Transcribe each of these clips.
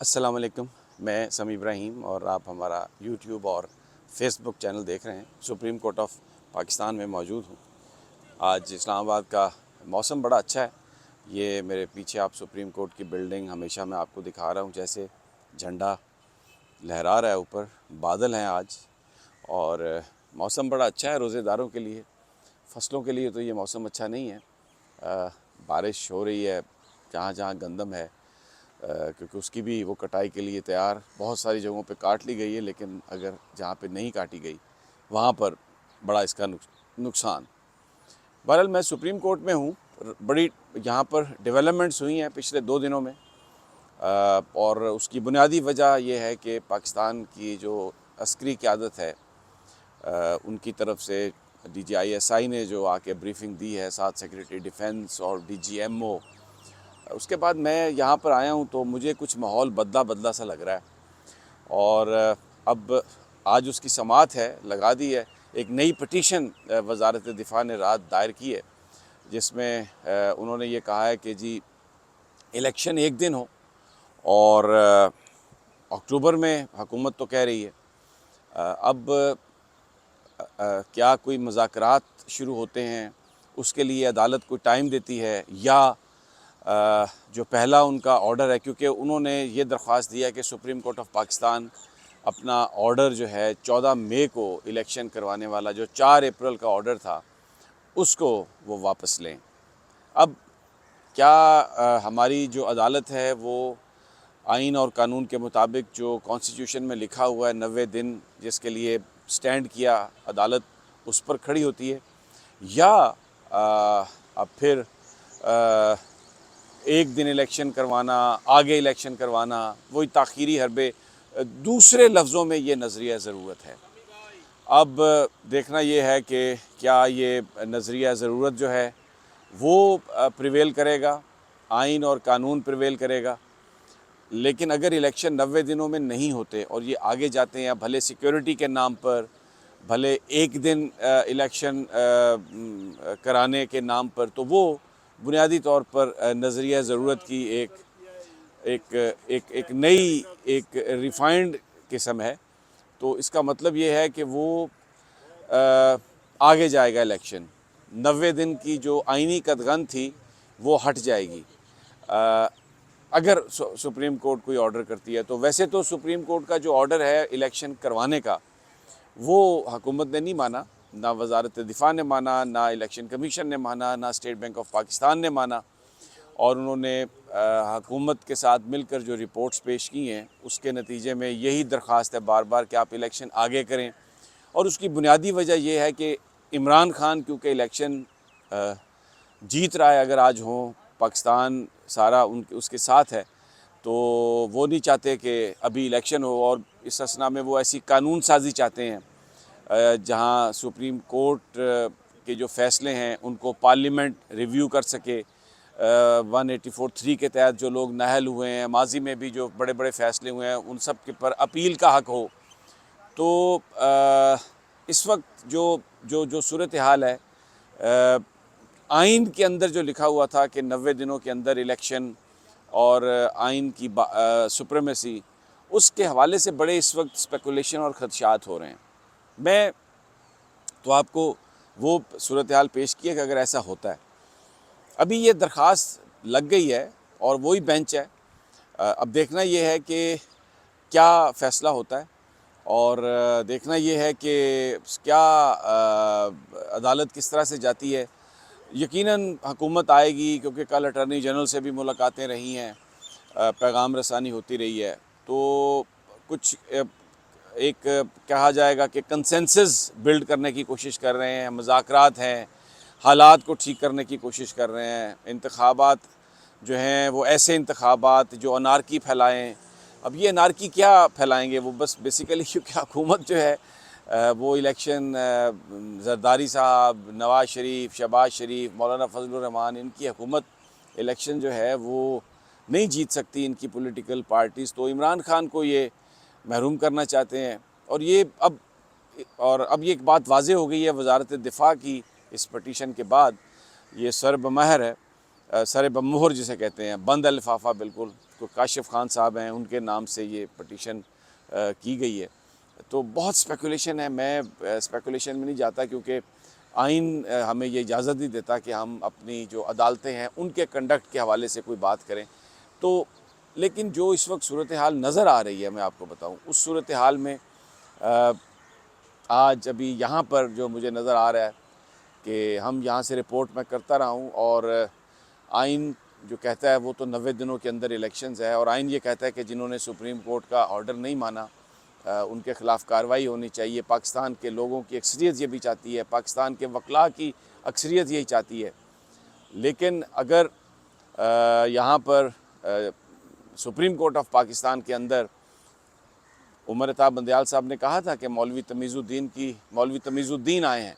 अस्सलाम वालेकुम। मैं समी इब्राहिम और आप हमारा यूट्यूब और फेसबुक चैनल देख रहे हैं। सुप्रीम कोर्ट ऑफ पाकिस्तान में मौजूद हूँ। आज इस्लामाबाद का मौसम बड़ा अच्छा है। ये मेरे पीछे आप सुप्रीम कोर्ट की बिल्डिंग हमेशा मैं आपको दिखा रहा हूँ, जैसे झंडा लहरा रहा है ऊपर, बादल हैं आज और मौसम बड़ा अच्छा है रोज़ेदारों के लिए। फसलों के लिए तो ये मौसम अच्छा नहीं है। बारिश हो रही है जहाँ जहाँ गंदम है, क्योंकि उसकी भी वो कटाई के लिए तैयार बहुत सारी जगहों पे काट ली गई है, लेकिन अगर जहाँ पे नहीं काटी गई वहाँ पर बड़ा इसका नुकसान। बहरहाल मैं सुप्रीम कोर्ट में हूँ। बड़ी यहाँ पर डेवलपमेंट्स हुई हैं पिछले 2 दिनों में, और उसकी बुनियादी वजह यह है कि पाकिस्तान की जो अस्करी क़यादत है, उनकी तरफ से DGISI ने जो आके ब्रीफिंग दी है, साथ सेक्रेटरी डिफेंस और DGMO, उसके बाद मैं यहाँ पर आया हूँ तो मुझे कुछ माहौल बदला बदला सा लग रहा है। और अब आज उसकी समाअत है, लगा दी है। एक नई पटिशन वज़ारत दिफ़ा ने रात दायर की है, जिसमें उन्होंने ये कहा है कि जी इलेक्शन एक दिन हो और अक्टूबर में हुकूमत तो कह रही है। अब क्या कोई मुज़ाकरात शुरू होते हैं, उसके लिए अदालत कोई टाइम देती है, या जो पहला उनका ऑर्डर है, क्योंकि उन्होंने ये दरख्वास्त दिया कि सुप्रीम कोर्ट ऑफ पाकिस्तान अपना ऑर्डर जो है 14 मई को इलेक्शन करवाने वाला, जो 4 अप्रैल का ऑर्डर था, उसको वो वापस लें। अब क्या हमारी जो अदालत है वो आइन और कानून के मुताबिक जो कॉन्स्टिट्यूशन में लिखा हुआ है 90 दिन जिसके लिए स्टैंड किया, अदालत उस पर खड़ी होती है, या अब फिर एक दिन इलेक्शन करवाना, आगे इलेक्शन करवाना, वही ताख़ीरी हरबे, दूसरे लफ्ज़ों में ये नज़रिया ज़रूरत है। अब देखना ये है कि क्या ये नज़रिया ज़रूरत जो है वो प्रिवेल करेगा, आइन और कानून प्रिवेल करेगा। लेकिन अगर इलेक्शन 90 दिनों में नहीं होते और ये आगे जाते हैं, भले सिक्योरिटी के नाम पर, भले एक दिन इलेक्शन कराने के नाम पर, तो वो बुनियादी तौर पर नज़रिया ज़रूरत की एक एक एक एक नई, एक रिफाइंड किस्म है। तो इसका मतलब ये है कि वो आगे जाएगा इलेक्शन। 90 दिन की जो आइनी कदगन थी वो हट जाएगी अगर सुप्रीम कोर्ट कोई ऑर्डर करती है। तो वैसे तो सुप्रीम कोर्ट का जो ऑर्डर है इलेक्शन करवाने का, वो हुकूमत ने नहीं माना, ना वज़ारत दिफ़ा ने माना, ना इलेक्शन कमीशन ने माना, ना स्टेट बैंक ऑफ पाकिस्तान ने माना। और उन्होंने हुकूमत के साथ मिलकर जो रिपोर्ट्स पेश की हैं, उसके नतीजे में यही दरख्वास्त है बार बार कि आप इलेक्शन आगे करें। और उसकी बुनियादी वजह यह है कि इमरान खान क्योंकि इलेक्शन जीत रहा है, अगर आज हो पाकिस्तान सारा उसके साथ है, तो वो नहीं चाहते कि अभी इलेक्शन हो। और इस असना में वो ऐसी कानून साजी चाहते हैं जहां सुप्रीम कोर्ट के जो फ़ैसले हैं उनको पार्लियामेंट रिव्यू कर सके। 184(3) के तहत जो लोग नाअहल हुए हैं, माजी में भी जो बड़े बड़े फ़ैसले हुए हैं, उन सब के पर अपील का हक़ हो। तो इस वक्त जो जो जो सूरत हाल है, आइन के अंदर जो लिखा हुआ था कि 90 दिनों के अंदर इलेक्शन और आइन की सुप्रीमेसी, उसके हवाले से बड़े इस वक्त स्पेकुलेशन और खदशात हो रहे हैं। मैं तो आपको वो सूरत हाल पेश किया कि अगर ऐसा होता है, अभी ये दरख्वास्त लग गई है और वही बेंच है। अब देखना ये है कि क्या फ़ैसला होता है, और देखना ये है कि क्या अदालत किस तरह से जाती है। यकीनन हुकूमत आएगी, क्योंकि कल अटॉर्नी जनरल से भी मुलाकातें रही हैं, पैगाम रसानी होती रही है। तो कुछ एक कहा जाएगा कि कंसेंसस बिल्ड करने की कोशिश कर रहे हैं, मुज़ाकरात हैं, हालात को ठीक करने की कोशिश कर रहे हैं। इंतखाबात जो हैं वो ऐसे इंतखाबात जो अनारकी फैलाएँ। अब ये अनारकी क्या फैलाएंगे, वो बस बेसिकली क्योंकि हुकूमत जो है वो इलेक्शन ज़रदारी साहब, नवाज़ शरीफ, शहबाज शरीफ, मौलाना फजलुर रहमान, इनकी हुकूमत इलेक्शन जो है वो नहीं जीत सकती, इनकी पॉलिटिकल पार्टीज़। तो इमरान खान को ये महरूम करना चाहते हैं। और ये अब ये एक बात वाज़ेह हो गई है वज़ारत दिफ़ा की इस पटिशन के बाद, ये सर्ब महर है सरे बमोहर जिसे कहते हैं, बंद लिफाफा बिल्कुल, तो काशिफ खान साहब हैं, उनके नाम से ये पटिशन की गई है। तो बहुत स्पेकुलेशन है, मैं स्पेकुलेशन में नहीं जाता क्योंकि आइन हमें ये इजाज़त नहीं देता कि हम अपनी जो अदालतें हैं उनके कंडक्ट के हवाले से कोई बात करें। तो लेकिन जो इस वक्त सूरत हाल नज़र आ रही है, मैं आपको बताऊं, उस सूरत हाल में आज अभी यहाँ पर जो मुझे नज़र आ रहा है कि हम यहाँ से रिपोर्ट मैं करता रहा हूँ, और आइन जो कहता है वो तो 90 दिनों के अंदर इलेक्शंस है, और आइन ये कहता है कि जिन्होंने सुप्रीम कोर्ट का ऑर्डर नहीं माना उनके ख़िलाफ़ कार्रवाई होनी चाहिए। पाकिस्तान के लोगों की अक्सरियत ये भी चाहती है, पाकिस्तान के वकला की अक्सरियत यही चाहती है। लेकिन अगर यहाँ पर सुप्रीम कोर्ट ऑफ पाकिस्तान के अंदर उमर अता बंदयाल साहब ने कहा था कि मौलवी तमीज़ुद्दीन आए हैं,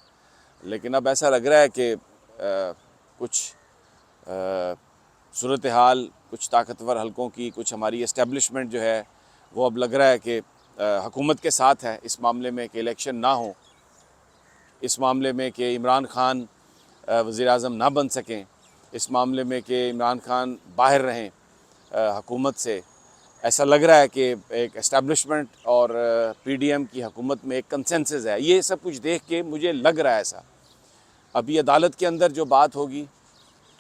लेकिन अब ऐसा लग रहा है कि कुछ सूरत हाल कुछ ताकतवर हलकों की, कुछ हमारी इस्टेब्लिशमेंट जो है वो अब लग रहा है कि हुकूमत के साथ है इस मामले में कि इलेक्शन ना हो, इस मामले में कि इमरान खान वज़ीर-ए-आज़म ना बन सकें, इस मामले में कि इमरान खान बाहर रहें हुकूमत से। ऐसा लग रहा है कि एक एस्टेब्लिशमेंट और पीडीएम की हुकूमत में एक कंसेंसस है। ये सब कुछ देख के मुझे लग रहा है ऐसा। अभी अदालत के अंदर जो बात होगी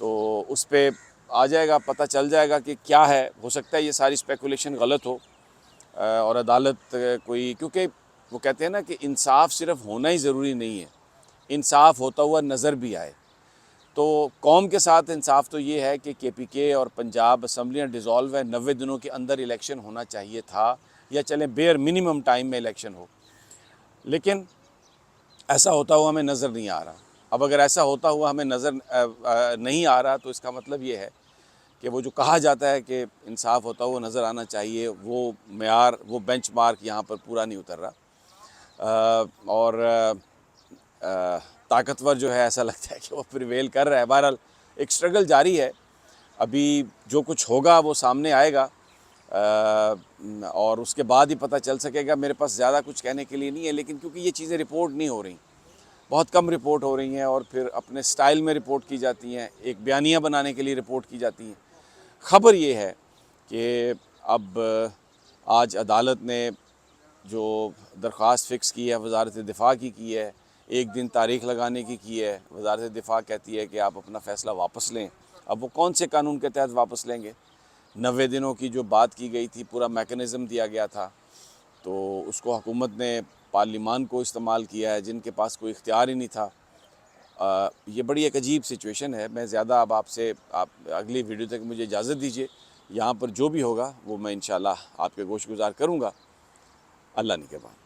तो उस पर आ जाएगा, पता चल जाएगा कि क्या है। हो सकता है ये सारी स्पेकुलेशन गलत हो और अदालत कोई, क्योंकि वो कहते हैं ना कि इंसाफ सिर्फ होना ही ज़रूरी नहीं है, इंसाफ होता हुआ नज़र भी आए। तो कौम के साथ इंसाफ तो ये है कि केपीके और पंजाब असम्बलियाँ डिज़ोल्व है, 90 दिनों के अंदर इलेक्शन होना चाहिए था, या चलें बेयर मिनिमम टाइम में इलेक्शन हो, लेकिन ऐसा होता हुआ हमें नज़र नहीं आ रहा। अब अगर ऐसा होता हुआ हमें नज़र नहीं आ रहा तो इसका मतलब ये है कि वो जो कहा जाता है कि इंसाफ होता हुआ नज़र आना चाहिए, वो मेयार, वो बेंचमार्क यहाँ पर पूरा नहीं उतर रहा। और ताकतवर जो है ऐसा लगता है कि वो प्रिवेल कर रहा है। बहरहाल एक स्ट्रगल जारी है, अभी जो कुछ होगा वो सामने आएगा और उसके बाद ही पता चल सकेगा। मेरे पास ज़्यादा कुछ कहने के लिए नहीं है, लेकिन क्योंकि ये चीज़ें रिपोर्ट नहीं हो रही, बहुत कम रिपोर्ट हो रही हैं और फिर अपने स्टाइल में रिपोर्ट की जाती हैं, एक बयानिया बनाने के लिए रिपोर्ट की जाती हैं। ख़बर ये है कि अब आज अदालत ने जो दरख्वास्त फ़िक्स की है वज़ारत दिफ़ा की है, एक दिन तारीख़ लगाने की है। वज़ारत दिफ़ा कहती है कि आप अपना फ़ैसला वापस लें। अब वो कौन से कानून के तहत वापस लेंगे? 90 दिनों की जो बात की गई थी, पूरा मैकेनिज़्म दिया गया था, तो उसको हुकूमत ने पार्लिमान को इस्तेमाल किया है, जिनके पास कोई इख्तियार ही नहीं था। ये बड़ी एक अजीब सिचुएशन है। मैं ज़्यादा अब आप अगली वीडियो तक मुझे इजाज़त दीजिए। यहाँ पर जो भी होगा वो मैं इंशाल्लाह आपके गोश गुज़ार करूँगा। अल्लाह निगहबान।